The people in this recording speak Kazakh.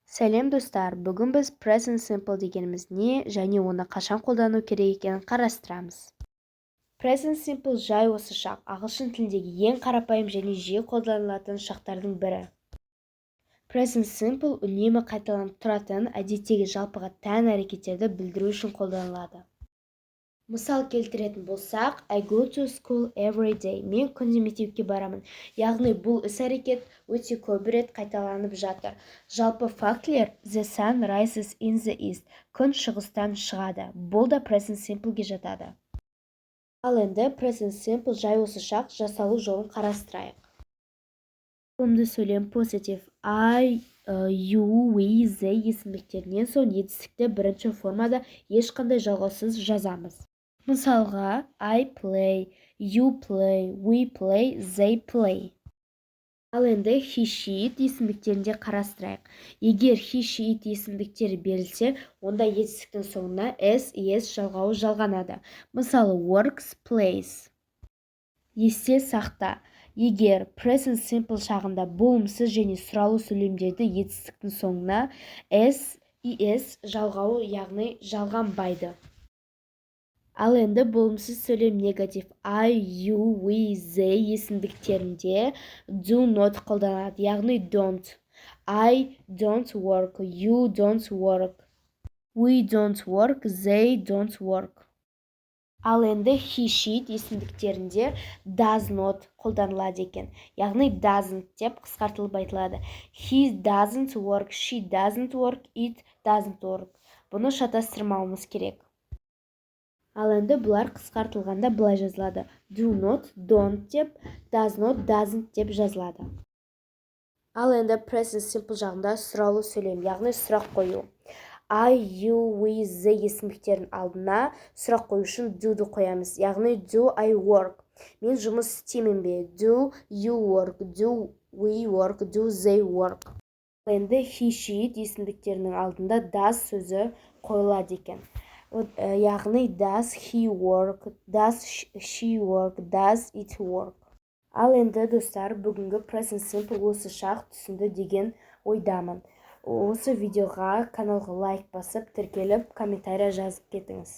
Сәлем достар, бүгін біз present simple дегеніміз не және оны қашан қолдану керек екенін қарастырамыз. Present simple жай осы шақ, ағылшын тіліндегі ең қарапайым және жиі қолданылатын шақтардың бірі. Present simple үнемі қайталанып тұратын, әдеттегі жалпыға тән әрекеттерді білдіру үшін қолданылады. Мысал келтіретін болсақ, I go to school every day. Мен күнде мектепке барамын. Яғни бұл іс-әрекет өте көп рет қайталанып жатыр. Жалпы фактілер The sun rises in the east. Күн шығыстан шығады. Бұл да present simpleге жатады. Ал енді present simple жай осы шақ жасалу жолын қарастырайық. Құрылымды сөйлем positive I, you, we, they есімдіктерінен соң етістікті бірінші формада ешқандай жалғаусыз жазамыз. Мысалға, I play, you play, we play, they play. Ал енді he, she, it есімдіктерінде қарастырайық. Егер he, she, it есімдіктері берілсе, онда етістіктің соңына s, es жалғауы жалғанады. Мысалы, works, plays. Есте сақта. Егер present simple шағында болымсыз және сұралу сөйлемдерді етістіктің соңына s, es жалғауы яғни жалғанбайды. Ал енді болымсыз сөйлем негатив I, you, we, they есімдіктерінде do not қолданады, яғни don't. I don't work, you don't work, we don't work, they don't work. Ал енді he, she есімдіктерінде does not қолданылады екен, яғни doesn't деп қысқартылып айтылады. He doesn't work, she doesn't work, it doesn't work. Бұны шатастырмауымыз керек. Ал енді бұлар қысқартылғанда былай жазылады. Do not, don't деп, does not, doesn't деп жазылады. Ал енді present simple жағында сұраулы сөйлем, яғни сұрақ қою. I, you, we, they есімдіктердің алдына сұрақ қою үшін do-ды қоямыз, яғни do I work? Мен жұмыс істеймін бе? Do you work? Do we work? Do they work? Ал енді he, she, it есімдіктерінің алдында does сөзі қойылады екен. Яғни does he work, does she work, does it work. Ал енді достар, бүгінгі present simple осы шақ түсінді деген ойдамын. Осы видеоға каналға лайк басып, тіркеліп, комментария жазып кетіңіз.